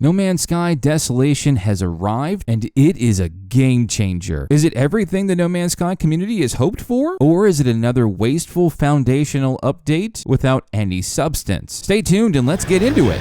No Man's Sky Desolation has arrived, and it is a game changer. Is it everything the No Man's Sky community has hoped for? Or is it another wasteful foundational update without any substance? Stay tuned and let's get into it.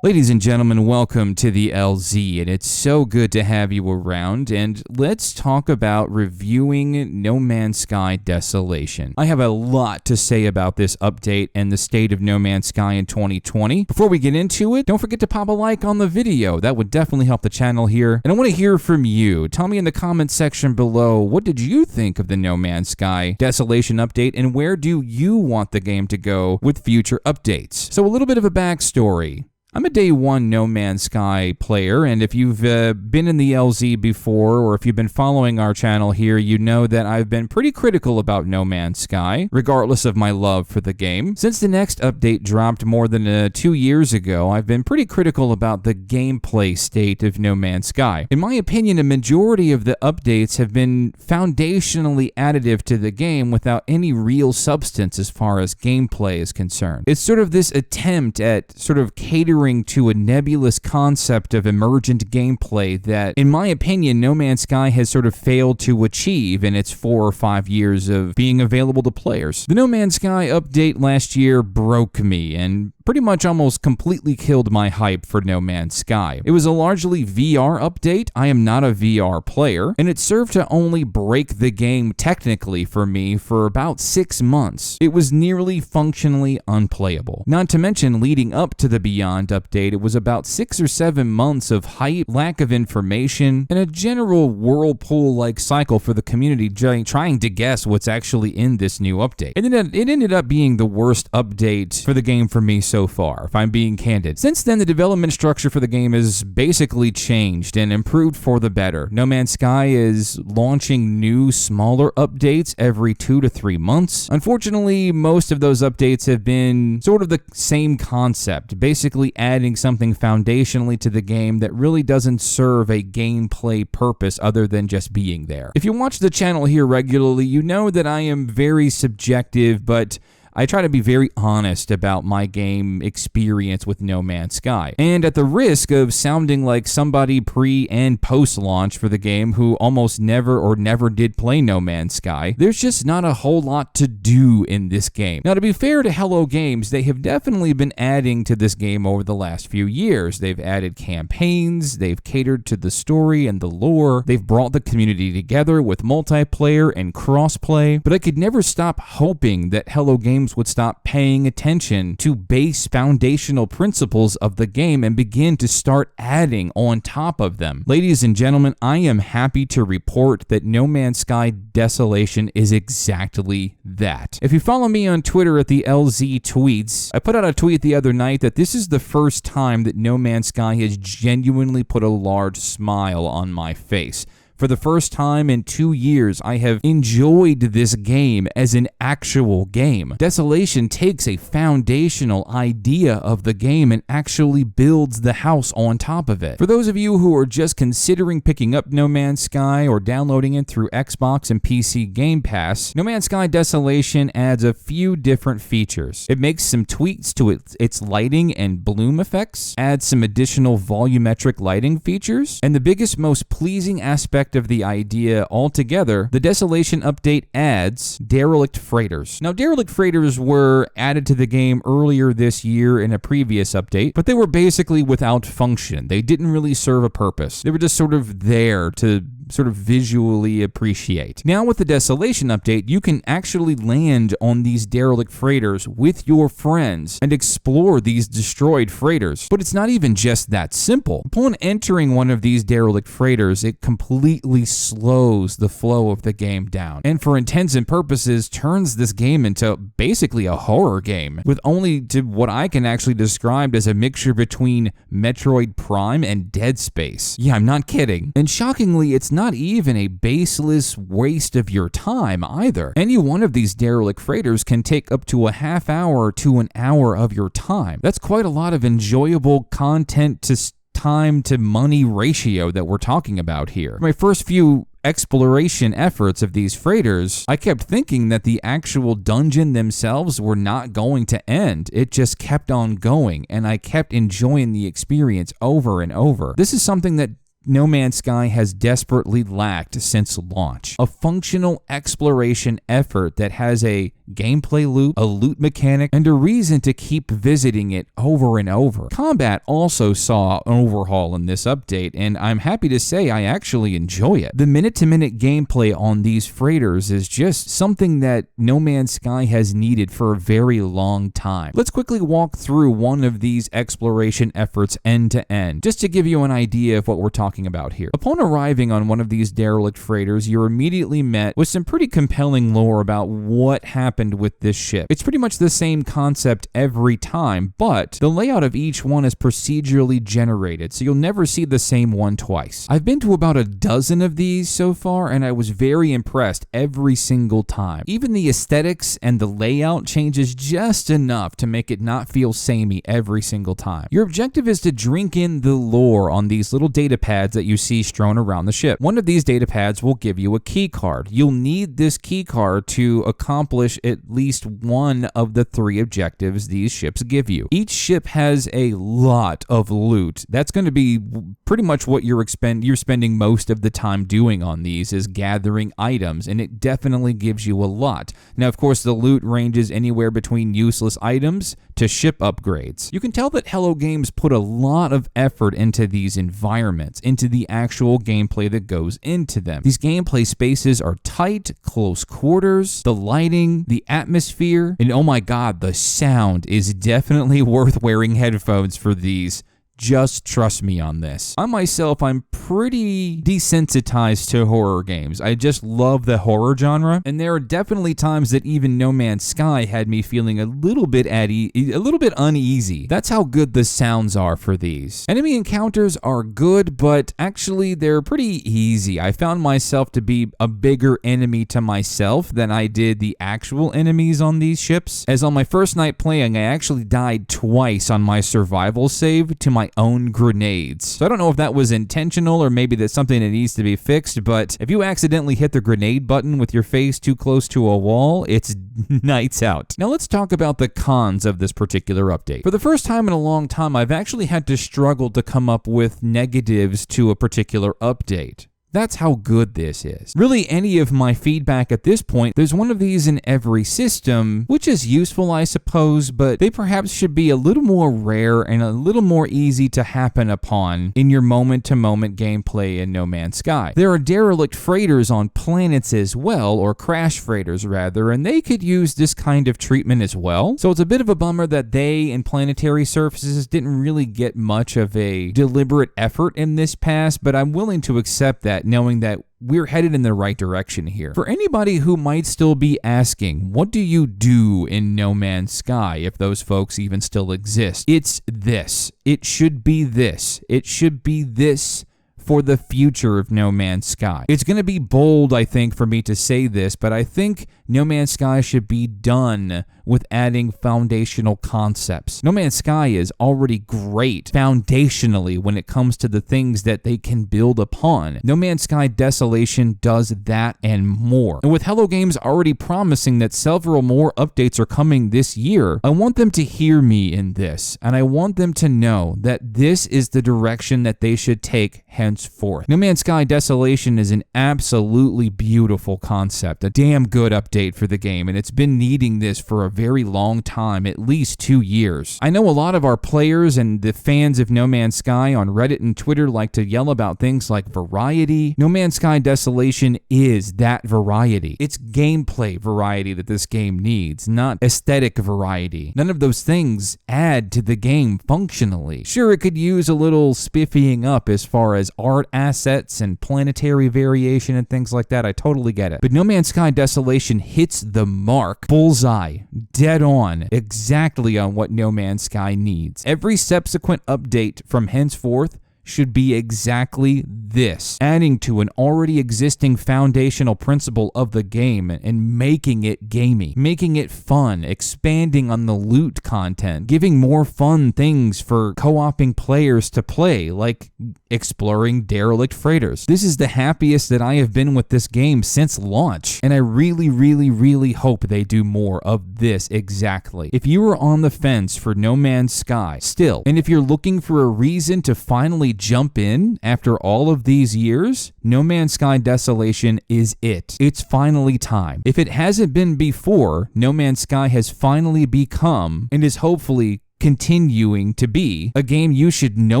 Ladies and gentlemen, welcome to the LZ, and it's so good to have you around, and let's talk about reviewing No Man's Sky Desolation. I have a lot to say about this update and the state of No Man's Sky in 2020. Before we get into it, don't forget to pop a like on the video. That would definitely help the channel here, and I want to hear from you. Tell me in the comments section below, what did you think of the No Man's Sky Desolation update, and where do you want the game to go with future updates? So a little bit of a backstory. I'm a day one No Man's Sky player, and if you've been in the LZ before, or if you've been following our channel here, you know that I've been pretty critical about No Man's Sky, regardless of my love for the game. Since the next update dropped more than 2 years ago, I've been pretty critical about the gameplay state of No Man's Sky. In my opinion, a majority of the updates have been foundationally additive to the game without any real substance as far as gameplay is concerned. It's sort of this attempt at sort of catering to a nebulous concept of emergent gameplay that, in my opinion, No Man's Sky has sort of failed to achieve in its 4 or 5 years of being available to players. The No Man's Sky update last year broke me and pretty much almost completely killed my hype for No Man's Sky. It was a largely VR update. I am not a VR player, and it served to only break the game technically for me for about 6 months. It was nearly functionally unplayable. Not to mention, leading up to the Beyond update, it was about 6 or 7 months of hype, lack of information, and a general whirlpool-like cycle for the community trying to guess what's actually in this new update. And then it ended up being the worst update for the game for me so far, if I'm being candid. Since then, the development structure for the game has basically changed and improved for the better. No Man's Sky is launching new, smaller updates every 2 to 3 months. Unfortunately, most of those updates have been sort of the same concept, basically adding something foundationally to the game that really doesn't serve a gameplay purpose other than just being there. If you watch the channel here regularly, you know that I am very subjective, but I try to be very honest about my game experience with No Man's Sky. And at the risk of sounding like somebody pre- and post-launch for the game who almost never did play No Man's Sky, there's just not a whole lot to do in this game. Now, to be fair to Hello Games, they have definitely been adding to this game over the last few years. They've added campaigns, they've catered to the story and the lore, they've brought the community together with multiplayer and crossplay, but I could never stop hoping that Hello Games would stop paying attention to base foundational principles of the game and begin to start adding on top of them. Ladies and gentlemen, I am happy to report that No Man's Sky Desolation is exactly that. If you follow me on Twitter at the LZ Tweets, I put out a tweet the other night that this is the first time that No Man's Sky has genuinely put a large smile on my face. For the first time in 2 years, I have enjoyed this game as an actual game. Desolation takes a foundational idea of the game and actually builds the house on top of it. For those of you who are just considering picking up No Man's Sky or downloading it through Xbox and PC Game Pass, No Man's Sky Desolation adds a few different features. It makes some tweaks to its lighting and bloom effects, adds some additional volumetric lighting features, and the biggest, most pleasing aspect of the idea altogether, the Desolation update adds derelict freighters. Now, derelict freighters were added to the game earlier this year in a previous update, but they were basically without function. They didn't really serve a purpose. They were just sort of there to sort of visually appreciate. Now with the Desolation update, you can actually land on these derelict freighters with your friends and explore these destroyed freighters. But it's not even just that simple. Upon entering one of these derelict freighters, it completely slows the flow of the game down, and for intents and purposes turns this game into basically a horror game, with only to what I can actually describe as a mixture between Metroid Prime and Dead Space. Yeah, I'm not kidding. And shockingly, it's not even a baseless waste of your time either. Any one of these derelict freighters can take up to a half hour to an hour of your time. That's quite a lot of enjoyable content to time to money ratio that we're talking about here. My first few exploration efforts of these freighters, I kept thinking that the actual dungeon themselves were not going to end. It just kept on going, and I kept enjoying the experience over and over. This is something that No Man's Sky has desperately lacked since launch. A functional exploration effort that has a gameplay loop, a loot mechanic, and a reason to keep visiting it over and over. Combat also saw an overhaul in this update, and I'm happy to say I actually enjoy it. The minute-to-minute gameplay on these freighters is just something that No Man's Sky has needed for a very long time. Let's quickly walk through one of these exploration efforts end to end, just to give you an idea of what we're talking about here. Upon arriving on one of these derelict freighters, you're immediately met with some pretty compelling lore about what happened with this ship. It's pretty much the same concept every time, but the layout of each one is procedurally generated, so you'll never see the same one twice. I've been to about a dozen of these so far, and I was very impressed every single time. Even the aesthetics and the layout changes just enough to make it not feel samey every single time. Your objective is to drink in the lore on these little data pads that you see strewn around the ship. One of these data pads will give you a key card. You'll need this key card to accomplish at least one of the 3 objectives these ships give you. Each ship has a lot of loot. That's going to be pretty much what you're spending most of the time doing on these, is gathering items, and it definitely gives you a lot. Now, of course, the loot ranges anywhere between useless items to ship upgrades. You can tell that Hello Games put a lot of effort into these environments, into the actual gameplay that goes into them. These gameplay spaces are tight, close quarters, the lighting, the atmosphere, and oh my god, the sound is definitely worth wearing headphones for these. Just trust me on this. I myself, I'm pretty desensitized to horror games. I just love the horror genre, and there are definitely times that even No Man's Sky had me feeling a little bit uneasy. That's how good the sounds are for these. Enemy encounters are good, but actually they're pretty easy. I found myself to be a bigger enemy to myself than I did the actual enemies on these ships. As on my first night playing, I actually died twice on my survival save to my own grenades. So I don't know if that was intentional or maybe that's something that needs to be fixed, but if you accidentally hit the grenade button with your face too close to a wall, it's nights out. Now let's talk about the cons of this particular update. For the first time in a long time, I've actually had to struggle to come up with negatives to a particular update. That's how good this is. Really, any of my feedback at this point, there's one of these in every system, which is useful, I suppose, but they perhaps should be a little more rare and a little more easy to happen upon in your moment-to-moment gameplay in No Man's Sky. There are derelict freighters on planets as well, or crash freighters rather, and they could use this kind of treatment as well. So it's a bit of a bummer that they and planetary surfaces didn't really get much of a deliberate effort in this pass, but I'm willing to accept that, knowing that we're headed in the right direction here. For anybody who might still be asking, what do you do in No Man's Sky, if those folks even still exist? It's this. It should be this. It should be this for the future of No Man's Sky. It's going to be bold, I think, for me to say this, but I think No Man's Sky should be done with adding foundational concepts. No Man's Sky is already great foundationally when it comes to the things that they can build upon. No Man's Sky Desolation does that and more. And with Hello Games already promising that several more updates are coming this year, I want them to hear me in this, and I want them to know that this is the direction that they should take henceforth. No Man's Sky Desolation is an absolutely beautiful concept, a damn good update for the game, and it's been needing this for a very long time, at least 2 years. I know a lot of our players and the fans of No Man's Sky on Reddit and Twitter like to yell about things like variety. No Man's Sky Desolation is that variety. It's gameplay variety that this game needs, not aesthetic variety. None of those things add to the game functionally. Sure, it could use a little spiffying up as far as art assets and planetary variation and things like that. I totally get it. But No Man's Sky Desolation hits the mark, bullseye, dead on, exactly on what No Man's Sky needs. Every subsequent update from henceforth should be exactly this, adding to an already existing foundational principle of the game and making it gamey, making it fun, expanding on the loot content, giving more fun things for co-oping players to play, like exploring derelict freighters. This is the happiest that I have been with this game since launch, and I really hope they do more of this exactly. If you are on the fence for No Man's Sky still, and if you're looking for a reason to finally jump in after all of these years, No Man's Sky Desolation is it. It's finally time. If it hasn't been before, No Man's Sky has finally become, and is hopefully continuing to be, a game you should no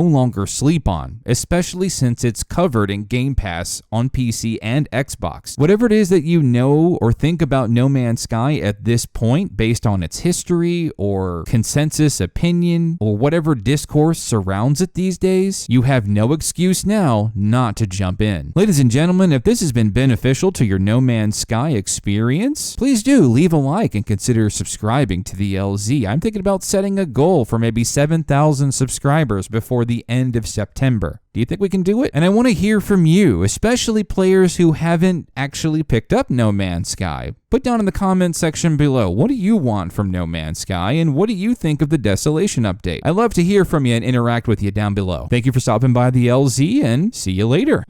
longer sleep on, especially since it's covered in Game Pass on PC and Xbox. Whatever it is that you know or think about No Man's Sky at this point, based on its history or consensus opinion or whatever discourse surrounds it these days, you have no excuse now not to jump in. Ladies and gentlemen, if this has been beneficial to your No Man's Sky experience, please do leave a like and consider subscribing to the LZ. I'm thinking about setting a goal for maybe 7,000 subscribers before the end of September. Do you think we can do it? And I want to hear from you, especially players who haven't actually picked up No Man's Sky. Put down in the comments section below, what do you want from No Man's Sky, and what do you think of the Desolation update? I love to hear from you and interact with you down below. Thank you for stopping by the LZ, and see you later.